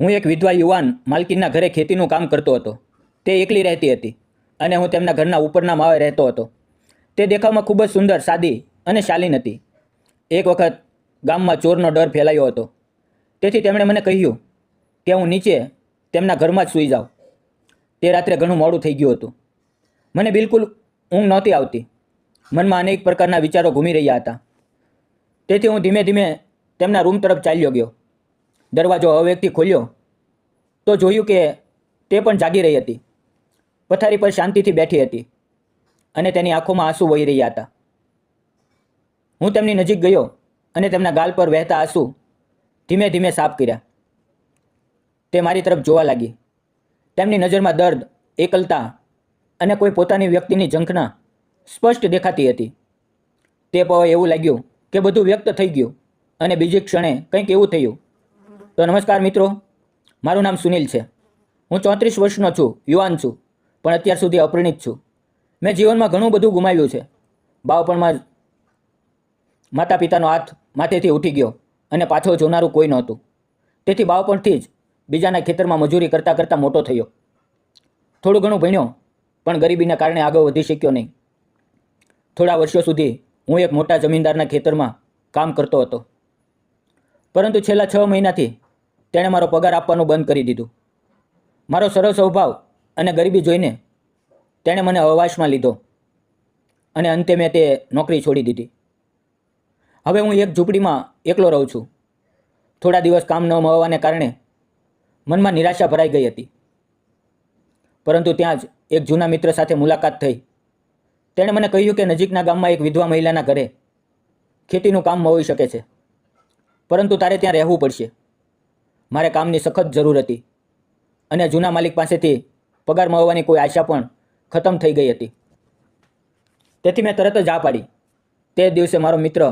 હું એક વિધવા યુવાન માલકીનના ઘરે ખેતીનું કામ કરતો હતો. તે એકલી રહેતી હતી અને હું તેમના ઘરના ઉપરના માળે રહેતો હતો. તે દેખાવમાં ખૂબ જ સુંદર, સાદી અને શાલીન હતી. એક વખત ગામમાં ચોરનો ડર ફેલાયો હતો, તેથી તેમણે મને કહ્યું કે હું નીચે તેમના ઘરમાં જ સૂઈ જાઉં. તે રાત્રે ઘણું મોડું થઈ ગયું હતું. મને બિલકુલ ઊંઘ નહોતી આવતી. મનમાં અનેક પ્રકારના વિચારો ઘૂમી રહ્યા હતા. તેથી હું ધીમે ધીમે તેમના રૂમ તરફ ચાલ્યો ગયો. દરવાજો અવેગથી ખોલ્યો તો જોયું કે તે પણ જાગી રહી હતી. પથારી પર શાંતિથી બેઠી હતી અને તેની આંખોમાં આંસુ વહી રહ્યા હતા. હું તેમની નજીક ગયો અને તેમના ગાલ પર વહેતા આંસુ ધીમે ધીમે સાફ કર્યા. તે મારી તરફ જોવા લાગી. તેમની નજરમાં દર્દ, એકલતા અને કોઈ પોતાની વ્યક્તિની ઝંખના સ્પષ્ટ દેખાતી હતી. તે પળે એવું લાગ્યું કે બધું વ્યક્ત થઈ ગયું અને બીજી ક્ષણે કંઈક એવું થયું. તો નમસ્કાર મિત્રો, મારું નામ સુનિલ છે. હું 34 વર્ષનો છું, યુવાન છું, પણ અત્યાર સુધી અપરિણિત છું. મેં જીવનમાં ઘણું બધું ગુમાવ્યું છે. બાળપણમાં જ માતા પિતાનો હાથ માથેથી ઉઠી ગયો અને પાછો જોનારું કોઈ નહોતું. તેથી બાળપણથી જ બીજાના ખેતરમાં મજૂરી કરતાં કરતાં મોટો થયો. થોડું ઘણું ભણ્યો, પણ ગરીબીના કારણે આગળ વધી શક્યો નહીં. થોડા વર્ષો સુધી હું એક મોટા જમીનદારના ખેતરમાં કામ કરતો હતો, પરંતુ છેલ્લા 6 મહિનાથી તેણે મારો પગાર આપવાનું બંધ કરી દીધું. મારો સરળ સ્વભાવ અને ગરીબી જોઈને તેણે મને હવાશમાં લીધો અને અંતે મેં તે નોકરી છોડી દીધી. હવે હું એક ઝૂંપડીમાં એકલો રહું છું. થોડા દિવસ કામ ન મળવાને કારણે મનમાં નિરાશા ભરાઈ ગઈ હતી. પરંતુ ત્યાં જ એક જૂના મિત્ર સાથે મુલાકાત થઈ. તેણે મને કહ્યું કે નજીકના ગામમાં એક વિધવા મહિલાના ઘરે ખેતીનું કામ મળી શકે છે, પરંતુ તારે ત્યાં રહેવું પડશે. મારે કામની સખત જરૂર હતી અને જૂના માલિક પાસેથી પગાર મળવાની કોઈ આશા પણ ખતમ થઈ ગઈ હતી. તેથી મેં તરત જ હા પાડી. તે દિવસે મારો મિત્ર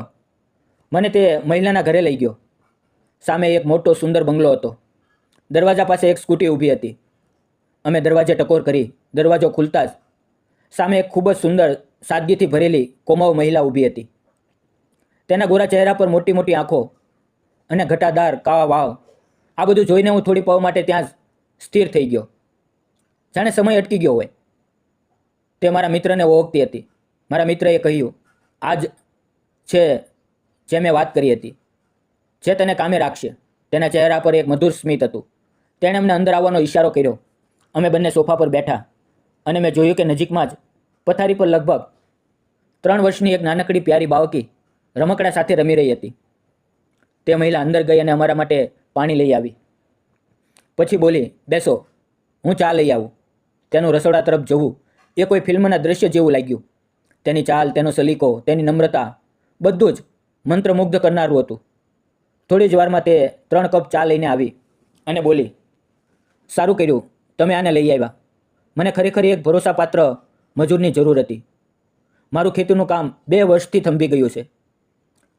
મને તે મહિલાના ઘરે લઈ ગયો. સામે એક મોટો સુંદર બંગલો હતો. દરવાજા પાસે એક સ્કૂટી ઊભી હતી. અમે દરવાજે ટકોર કરી. દરવાજો ખુલતા જ સામે એક ખૂબ જ સુંદર, સાદગીથી ભરેલી કોમળ મહિલા ઊભી હતી. તેના ગોરા ચહેરા પર મોટી મોટી આંખો અને ઘટાદાર કાળા વાળ. આ બધું જોઈને હું થોડી પળ માટે ત્યાં જ સ્થિર થઈ ગયો, જાણે સમય અટકી ગયો હોય. તે મારા મિત્રને ઓળખતી હતી. મારા મિત્રએ કહ્યું, આ જ છે જે મેં વાત કરી હતી, જે તને કામે રાખશે. તેના ચહેરા પર એક મધુર સ્મિત હતું. તેણે અમને અંદર આવવાનો ઈશારો કર્યો. અમે બંને સોફા પર બેઠા અને મેં જોયું કે નજીકમાં જ પથારી પર લગભગ 3 વર્ષની એક નાનકડી પ્યારી બાળકી રમકડા સાથે રમી રહી હતી. તે મહિલા અંદર ગઈ અને અમારા માટે પાણી લઈ આવી. પછી બોલી, બેસો, હું ચા લઈ આવું. તેનું રસોડા તરફ જવું એ કોઈ ફિલ્મના દ્રશ્ય જેવું લાગ્યું. તેની ચાલ, તેનો સલીકો, તેની નમ્રતા, બધું જ મંત્રમુગ્ધ કરનારું હતું. થોડી જ વારમાં તે 3 કપ ચા લઈને આવી અને બોલી, સારું કર્યું તમે આને લઈ આવ્યા. મને ખરેખર એક ભરોસાપાત્ર મજૂરની જરૂર હતી. મારું ખેતીનું કામ 2 વર્ષથી થંભી ગયું છે.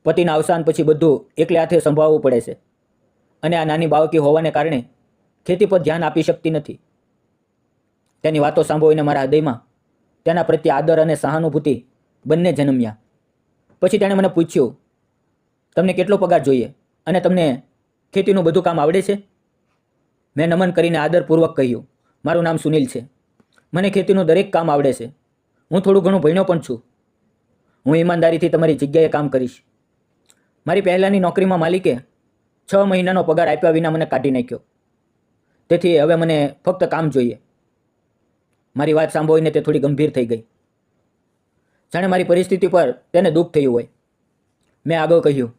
પતિના અવસાન પછી બધું એકલે હાથે સંભાળવું પડે છે અને આ નાની બાળકી હોવાને કારણે ખેતી પર ધ્યાન આપી શકતી નથી. તેની વાતો સાંભળીને મારા હૃદયમાં તેના પ્રત્યે આદર અને સહાનુભૂતિ બંને જન્મ્યા. પછી તેણે મને પૂછ્યું, તમને કેટલો પગાર જોઈએ અને તમને ખેતીનું બધું કામ આવડે છે? મેં નમન કરીને આદરપૂર્વક કહ્યું, મારું નામ સુનિલ છે. મને ખેતીનું દરેક કામ આવડે છે. હું થોડું ઘણું ભણ્યો પણ છું. હું ઈમાનદારીથી તમારી જગ્યાએ કામ કરીશ. મારી પહેલાંની નોકરીમાં માલિકે 6 મહિનાનો પગાર આપ્યા વિના મને કાઢી નાખ્યો. તેથી હવે મને ફક્ત કામ જોઈએ. મારી વાત સાંભળીને તે થોડી ગંભીર થઈ ગઈ, જાણે મારી પરિસ્થિતિ પર તેને દુઃખ થયું હોય. મેં આગળ કહ્યું,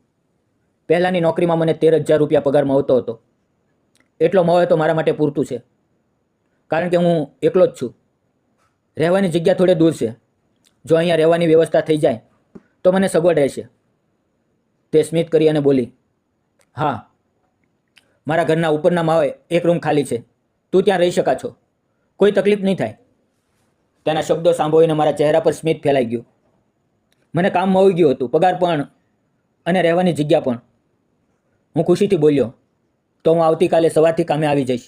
પહેલાંની નોકરીમાં મને 13,000 રૂપિયા પગાર મળતો હતો. એટલો મળે તો મારા માટે પૂરતું છે, કારણ કે હું એકલો જ છું. રહેવાની જગ્યા થોડે દૂર છે. જો અહીંયા રહેવાની વ્યવસ્થા થઈ જાય તો મને સગવડ રહેશે. તે સ્મિત કરી અને બોલી, હા, મારા ઘરના ઉપરના માળે એક રૂમ ખાલી છે. તું ત્યાં રહી શકા છો. કોઈ તકલીફ નહીં થાય. તેના શબ્દો સાંભળીને મારા ચહેરા પર સ્મિત ફેલાઈ ગયું. મને કામ મળી ગયું હતું, પગાર પણ અને રહેવાની જગ્યા પણ. હું ખુશીથી બોલ્યો, તો હું આવતીકાલે સવારથી કામે આવી જઈશ.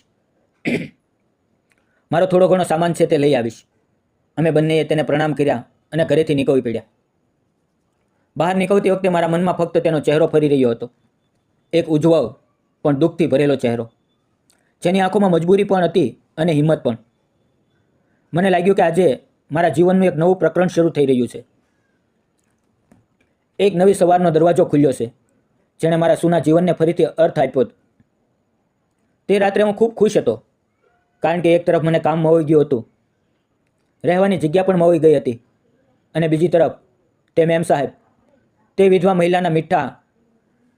મારો થોડો ઘણો સામાન છે તે લઈ આવીશ. અમે બંનેએ તેને પ્રણામ કર્યા અને ઘરેથી નીકળી પડ્યા. બહાર નીકળતી વખતે મારા મનમાં ફક્ત તેનો ચહેરો ફરી રહ્યો હતો. એક ઉજ્જવળ પણ દુઃખથી ભરેલો ચહેરો. જેની આંખોમાં મજબૂરી પણ હતી અને હિંમત પણ. મને લાગ્યું કે આજે મારા જીવનનું એક નવું પ્રકરણ શરૂ થઈ રહ્યું છે. એક નવી સવારનો દરવાજો ખુલ્યો છે, જેણે મારા સૂના જીવનને ફરીથી અર્થ આપ્યો. તે રાત્રે હું ખૂબ ખુશ હતો, કારણ કે એક તરફ મને કામ મળી ગયું હતું, રહેવાની જગ્યા પણ મળી ગઈ હતી, અને બીજી તરફ તે મેમ સાહેબ, તે વિધવા મહિલાના મીઠા,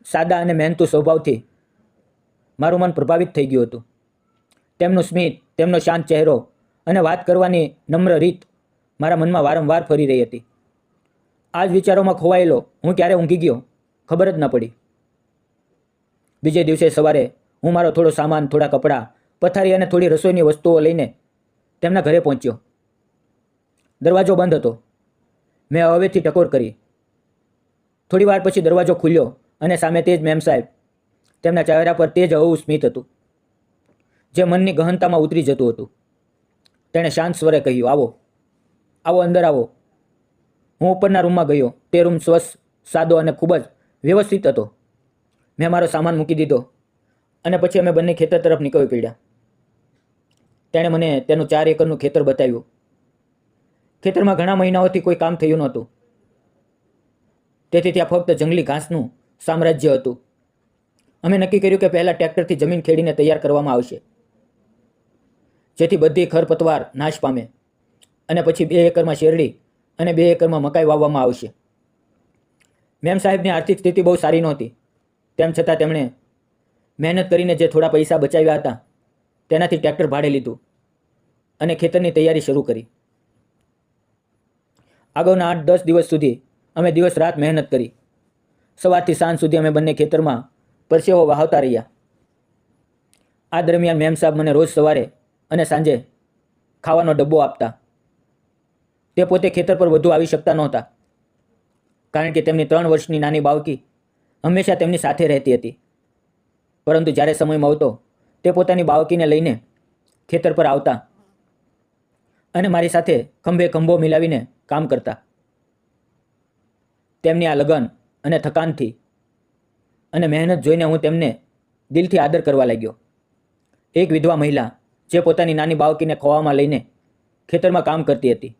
સાદા અને મહેનતુ સ્વભાવથી મારું મન પ્રભાવિત થઈ ગયું હતું. તેમનું સ્મિત, તેમનો શાંત ચહેરો અને વાત કરવાની નમ્ર રીત મારા મનમાં વારંવાર ફરી રહી હતી. આ જ વિચારોમાં ખોવાયેલો હું ક્યારે ઊંઘી ગયો ખબર જ ન પડી. બીજે દિવસે સવારે હું મારો થોડો સામાન, થોડા કપડાં, પથારી અને થોડી રસોઈની વસ્તુઓ લઈને તેમના ઘરે પહોંચ્યો. દરવાજો બંધ હતો. મેં હવેથી ટકોર કરી. થોડી વાર પછી દરવાજો ખુલ્યો અને સામે તે જ મેમ સાહેબ. તેમના ચહેરા પર તે જ હળવું સ્મિત હતું, જે મનની ગહનતામાં ઉતરી જતું હતું. તેણે શાંત સ્વરે કહ્યું, આવો, આવો, અંદર આવો. હું ઉપરના રૂમમાં ગયો. તે રૂમ સ્વચ્છ, સાદો અને ખૂબ જ વ્યવસ્થિત હતો. મેં મારો સામાન મૂકી દીધો અને પછી અમે બંને ખેતર તરફ નીકળી પડ્યા. તેણે મને તેનું 4 એકરનું ખેતર બતાવ્યું. ખેતરમાં ઘણા મહિનાઓથી કોઈ કામ થયું નહોતું, તેથી ત્યાં ફક્ત જંગલી ઘાસનું સામ્રાજ્ય હતું. અમે નક્કી કર્યું કે પહેલાં ટ્રેક્ટરથી જમીન ખેડીને તૈયાર કરવામાં આવશે, જેથી બધી ખરપતવાર નાશ પામે, અને પછી 2 એકરમાં શેરડી અને 2 એકરમાં મકાઈ વાવવામાં આવશે. મેમ સાહેબની આર્થિક સ્થિતિ બહુ સારી નહોતી. તેમ છતાં તેમણે મહેનત કરીને જે થોડા પૈસા બચાવ્યા હતા તેનાથી ટ્રેક્ટર ભાડે લીધું અને ખેતરની તૈયારી શરૂ કરી. આગળના 8-10 દિવસ સુધી અમે દિવસ રાત મહેનત કરી. સવારથી સાંજ સુધી અમે બંને ખેતરમાં પરસેવો વહાવતા રહ્યા. આ દરમિયાન મેમ સાહેબ મને રોજ સવારે અને સાંજે ખાવાનો ડબ્બો આપતા. તે પોતે ખેતર પર વધુ આવી શકતા નહોતા, કારણ કે તેમની 3 વર્ષની નાની બાળકી હંમેશા તેમની સાથે રહેતી હતી. પરંતુ જ્યારે સમય મળતો તે પોતાની બાળકીને લઈને ખેતર પર આવતા અને મારી સાથે ખંભે ખંભો મિલાવીને કામ કરતા. તેમની આ લગન અને થકાનથી અને મહેનત જોઈને હું તેમને દિલથી આદર કરવા લાગ્યો. એક વિધવા મહિલા જે પોતાની નાની બાળકીને ખોવામાં લઈને ખેતરમાં કામ કરતી હતી,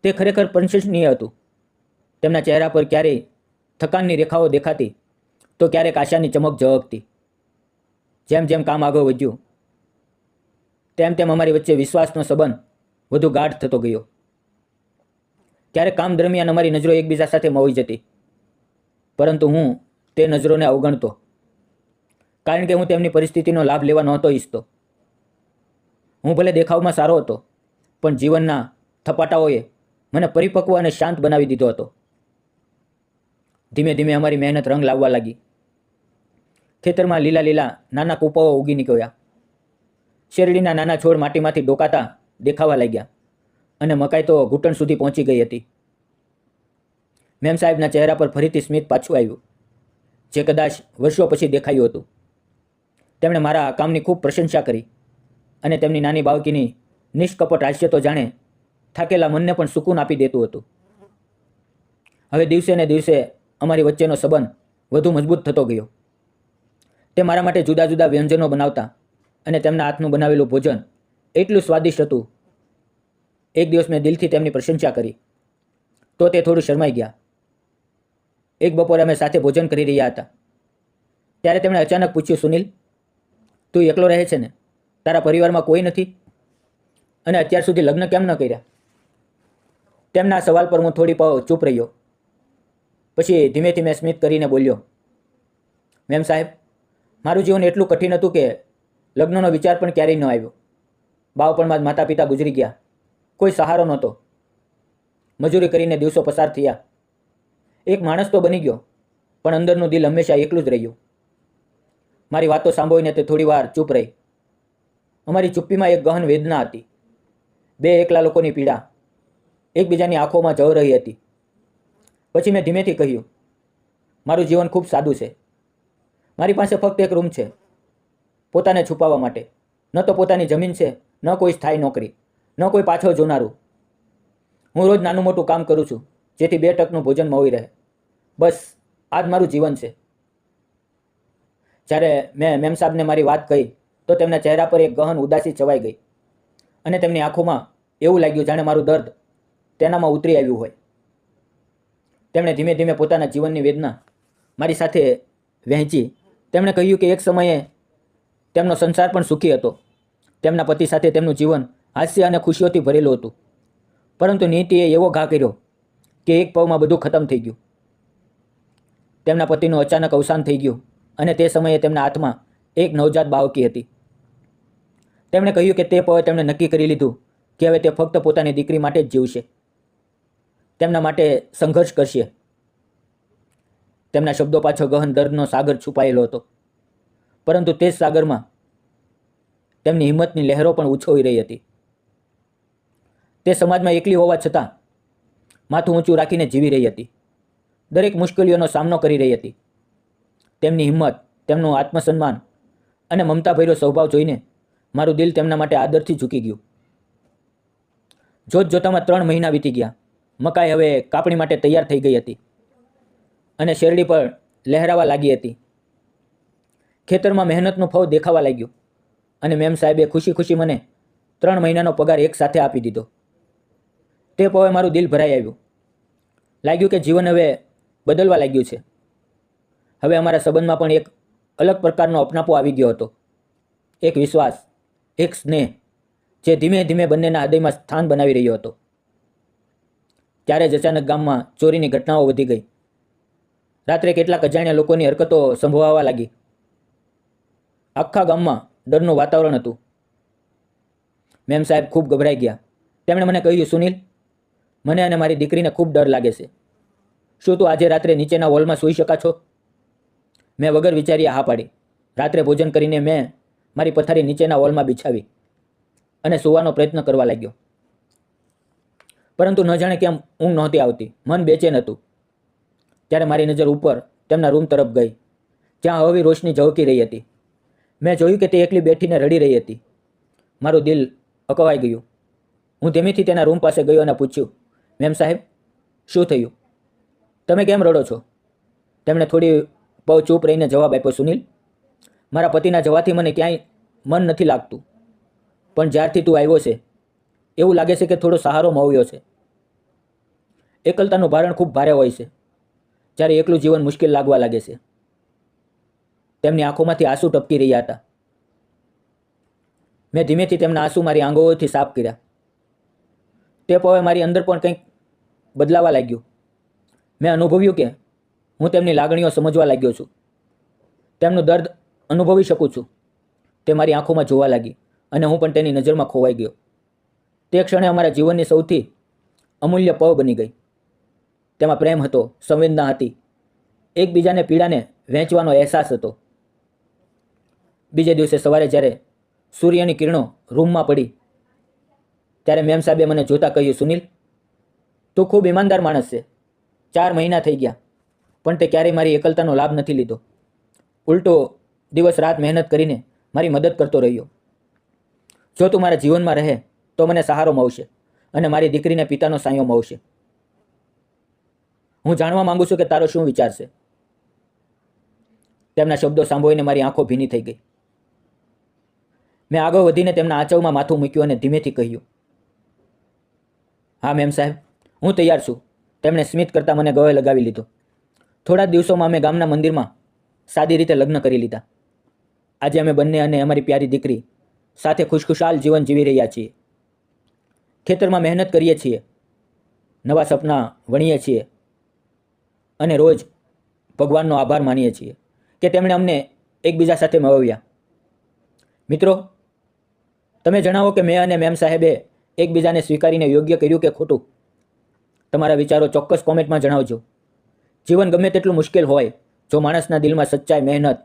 તે ખરેખર પ્રશંસનીય હતું. તેમના ચહેરા પર ક્યારેય થકાનની રેખાઓ દેખાતી તો ક્યારેક આશાની ચમક ઝળકતી. જેમ જેમ કામ આગળ વધ્યું તેમ તેમ અમારી વચ્ચે વિશ્વાસનો સંબંધ વધુ ગાઢ થતો ગયો. ક્યારેક કામ દરમિયાન અમારી નજરો એકબીજા સાથે મળી જતી, પરંતુ હું તે નજરોને અવગણતો, કારણ કે હું તેમની પરિસ્થિતિનો લાભ લેવા નહોતો ઈચ્છતો. હું ભલે દેખાવમાં સારો હતો, પણ જીવનના થપાટાઓએ મને પરિપક્વ અને શાંત બનાવી દીધો હતો. ધીમે ધીમે અમારી મહેનત રંગ લાવવા લાગી. ખેતરમાં લીલા લીલા નાના કૂપાઓ ઉગી નીકળ્યા. શેરડીના નાના છોડ માટીમાંથી ડોકાતા દેખાવા લાગ્યા, અને મકાઈ તો ઘૂંટણ સુધી પહોંચી ગઈ હતી. મેમ સાહેબના ચહેરા પર ફરીથી સ્મિત પાછું આવ્યું, જે કદાચ વર્ષો પછી દેખાયું હતું. તેમણે મારા કામની ખૂબ પ્રશંસા કરી, અને તેમની નાની બાળકીની નિષ્કપટ હાસ્ય તો જાણે થાકેલા મનને પણ સુકૂન આપી દેતું હતું. હવે દિવસે ને દિવસે અમારી વચ્ચેનો સંબંધ વધુ મજબૂત થતો ગયો. તે મારા માટે જુદા જુદા વ્યંજનો બનાવતા, અને તેમના હાથનું બનાવેલું ભોજન એટલું સ્વાદિષ્ટ હતું. એક દિવસ મેં દિલથી તેમની પ્રશંસા કરી તો તે થોડું શરમાઈ ગયા. એક બપોરે અમે સાથે ભોજન કરી રહ્યા હતા, ત્યારે તેમણે અચાનક પૂછ્યું, સુનિલ, તું એકલો રહે છે ને? તારા પરિવારમાં કોઈ નથી? અને અત્યાર સુધી લગ્ન કેમ ન કર્યા? તેમના સવાલ પર હું થોડી પળ ચૂપ રહ્યો. પછી ધીમે ધીમે સ્મિત કરીને બોલ્યો, મેમ સાહેબ, મારું જીવન એટલું કઠિન હતું કે લગ્નનો વિચાર પણ ક્યારેય ન આવ્યો. બાળપણમાં જ માતા પિતા ગુજરી ગયા. કોઈ સહારો નહોતો. મજૂરી કરીને દિવસો પસાર થયા. એક માણસ તો બની ગયો, પણ અંદરનું દિલ હંમેશા એકલું જ રહ્યું. મારી વાતો સાંભળીને તે થોડી વાર ચૂપ રહી. અમારી ચૂપ્પીમાં એક ગહન વેદના હતી. 2 એકલા લોકોની પીડા એકબીજાની આંખોમાં જળ રહી હતી. પછી મેં ધીમેથી કહ્યું, મારું જીવન ખૂબ સાદું છે. મારી પાસે ફક્ત એક રૂમ છે, પોતાને છુપાવવા માટે. ન તો પોતાની જમીન છે, ન કોઈ સ્થાયી નોકરી, ન કોઈ પાછળ જોનારું. હું રોજ નાનું મોટું કામ કરું છું, જેથી 2 ટકનું ભોજન મળી રહે. બસ આ જ મારું જીવન છે. જ્યારે મેં મેમ સાહેબને મારી વાત કહી તો તેમના ચહેરા પર એક ગહન ઉદાસી છવાઈ ગઈ અને તેમની આંખોમાં એવું લાગ્યું જાણે મારું દર્દ તેનામાં ઉતરી આવ્યું હોય. તેમણે ધીમે ધીમે પોતાના જીવનની વેદના મારી સાથે વહેંચી. તેમણે કહ્યું કે એક સમયે તેમનો સંસાર પણ સુખી હતો. તેમના પતિ સાથે તેમનું જીવન હાસ્ય અને ખુશીઓથી ભરેલું હતું. પરંતુ નીતિએ એવો ઘા કર્યો કે એક પવમાં બધું ખતમ થઈ ગયું. તેમના પતિનું અચાનક અવસાન થઈ ગયું અને તે સમયે તેમના હાથમાં એક નવજાત બાળકી હતી. તેમણે કહ્યું કે તે પવે તેમણે નક્કી કરી લીધું કે હવે તે ફક્ત પોતાની દીકરી માટે જ જીવશે, તેમના માટે સંઘર્ષ કરશે. તેમના શબ્દો પાછળ ગહન દર્દનો સાગર છુપાયેલો હતો, પરંતુ તે જ સાગરમાં તેમની હિંમતની લહેરો પણ ઉછળી રહી હતી. તે સમાજમાં એકલી હોવા છતાં માથું ઊંચું રાખીને જીવી રહી હતી. દરેક મુશ્કેલીઓનો સામનો કરી રહી હતી. તેમની હિંમત, તેમનું આત્મસન્માન અને મમતાભર્યો સ્વભાવ જોઈને મારું દિલ તેમના માટે આદરથી ઝૂકી ગયું. જોત જોતામાં 3 મહિના વીતી ગયા. મકાઈ હવે કાપણી માટે તૈયાર થઈ ગઈ હતી અને શેરડી પર લહેરાવા લાગી હતી. ખેતરમાં મહેનતનું ફળ દેખાવા લાગ્યું અને મેમ સાહેબે ખુશી ખુશી મને 3 મહિનાનો પગાર એક સાથે આપી દીધો. તે પવે મારું દિલ ભરાઈ આવ્યું. લાગ્યું કે જીવન હવે બદલવા લાગ્યું છે. હવે અમારા સંબંધમાં પણ એક અલગ પ્રકારનો અપનાપો આવી ગયો હતો. એક વિશ્વાસ, એક સ્નેહ જે ધીમે ધીમે બંનેના હૃદયમાં સ્થાન બનાવી રહ્યો હતો. ત્યારે જ અચાનક ગામમાં ચોરીની ઘટનાઓ વધી ગઈ. રાત્રે કેટલાક અજાણ્યા લોકોની હરકતો સંભળાવા લાગી. આખા ગામમાં ડરનું વાતાવરણ હતું. મેમ સાહેબ ખૂબ ગભરાઈ ગયા. તેમણે મને કહ્યું, સુનિલ, મને અને મારી દીકરીને ખૂબ ડર લાગે છે. શું તું આજે રાત્રે નીચેના હોલમાં સૂઈ શકા છો? મેં વગર વિચાર્યા હા પાડી. રાત્રે ભોજન કરીને મેં મારી પથારી નીચેના હોલમાં બિછાવી અને સૂવાનો પ્રયત્ન કરવા લાગ્યો. પરંતુ ન જાણે કેમ ઊંઘ નહોતી આવતી. મન બેચેન હતું. ત્યારે મારી નજર ઉપર તેમના રૂમ તરફ ગઈ, જ્યાં હળવી રોશની ઝળકી રહી હતી. મેં જોયું કે તે એકલી બેઠીને રડી રહી હતી. મારું દિલ અકવાઈ ગયું. હું ધીમેથી તેના રૂમ પાસે ગયો અને પૂછ્યું, મેમ સાહેબ, શું થયું? તમે કેમ રડો છો? તેમણે થોડી પળ ચૂપ રહીને જવાબ આપ્યો, સુનિલ, મારા પતિના જવાથી મને ક્યાંય મન નથી લાગતું. પણ જ્યારથી તું આવ્યો છે એવું લાગે છે કે થોડો સહારો મળ્યો છે. એકલતાનું ભારણ ખૂબ ભારે હોય છે જ્યારે એકલું જીવન મુશ્કેલ લાગવા લાગે છે. તેમની આંખોમાંથી આંસુ ટપકી રહ્યા હતા. મેં ધીમેથી તેમના આંસુ મારી આંગળીઓથી સાફ કર્યા. તે પવે મારી અંદર પણ કંઈક બદલાવા લાગ્યું. મેં અનુભવ્યું કે હું તેમની લાગણીઓ સમજવા લાગ્યો છું. તેમનું દર્દ અનુભવી શકું છું. તે મારી આંખોમાં જોવા લાગી અને હું પણ તેની નજરમાં ખોવાઈ ગયો. તે ક્ષણે અમારા જીવનની સૌથી અમૂલ્ય પળ બની ગઈ. તેમાં પ્રેમ હતો, સંવેદના હતી, એકબીજાને પીડાને વહેંચવાનો અહેસાસ હતો. બીજે દિવસે સવારે જ્યારે સૂર્યની કિરણો રૂમમાં પડી ત્યારે મેમ સાહેબે મને જોતા કહ્યું, સુનિલ, તું ખૂબ ઈમાનદાર માણસ છે. 4 મહિના થઈ ગયા પણ તે ક્યારેય મારી એકલતાનો લાભ નથી લીધો. ઉલટો દિવસ રાત મહેનત કરીને મારી મદદ કરતો રહ્યો. જો તું મારા જીવનમાં રહે તો મને સહારો મળશે અને મારી દીકરીને પિતાનો સાયો મળશે. હું જાણવા માંગુ છું કે તારો શું વિચાર છે? તેમના શબ્દો સાંભળીને મારી આંખો ભીની થઈ ગઈ. મેં આગળ વધીને તેમના આંચળમાં માથું મૂક્યું અને ધીમેથી કહ્યું, હા મેમ સાહેબ, હું તૈયાર છું. તેમણે સ્મિત કરતાં મને ગળે લગાવી લીધો. થોડા દિવસોમાં અમે ગામના મંદિરમાં સાદી રીતે લગ્ન કરી લીધા. આજે અમે બંને અને અમારી પ્યારી દીકરી સાથે ખુશખુશાલ જીવન જીવી રહ્યા છીએ. ખેતરમાં મહેનત કરીએ છીએ, નવા સપના વણીએ છીએ અને રોજ ભગવાનનો આભાર માનીએ છીએ કે તેમણે અમને એકબીજા સાથે મળવ્યા. મિત્રો, તમે જણાવો કે મેં અને મેમ સાહેબે એકબીજાને સ્વીકારીને યોગ્ય કર્યું કે ખોટું? તમારા વિચારો ચોક્કસ કોમેન્ટમાં જણાવજો. જીવન ગમે તેટલું મુશ્કેલ હોય, જો માણસના દિલમાં સચ્ચાઈ, મહેનત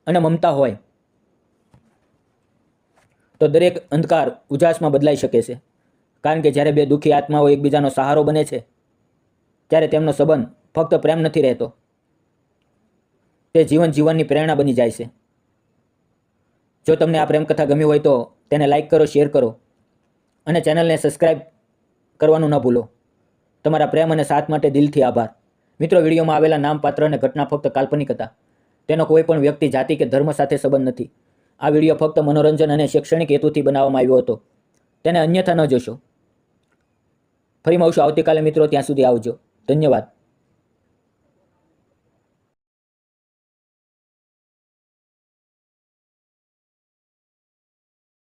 અને મમતા હોય તો દરેક અંધકાર ઉજાસમાં બદલાઈ શકે છે. કારણ કે જ્યારે બે દુઃખી આત્માઓ એકબીજાનો સહારો બને છે ત્યારે તેમનો સંબંધ ફક્ત પ્રેમ નથી રહેતો, તે જીવન જીવનની પ્રેરણા બની જાય છે. જો તમને આ પ્રેમકથા ગમી હોય તો તેને લાઈક કરો, શેર કરો અને ચેનલને સબસ્ક્રાઈબ કરવાનું ન ભૂલો. તમારા પ્રેમ અને સાથ માટે દિલથી આભાર. મિત્રો, વિડીયોમાં આવેલા નામ, પાત્ર અને ઘટના ફક્ત કાલ્પનિક હતા. તેનો કોઈ પણ વ્યક્તિ, જાતિ કે ધર્મ સાથે સંબંધ નથી. આ વિડીયો ફક્ત મનોરંજન અને શૈક્ષણિક હેતુથી બનાવવામાં આવ્યો હતો. તેને અન્યથા ન જોશો. ફરી મળશું આવતીકાલે મિત્રો, ત્યાં સુધી આવજો. ધન્યવાદ.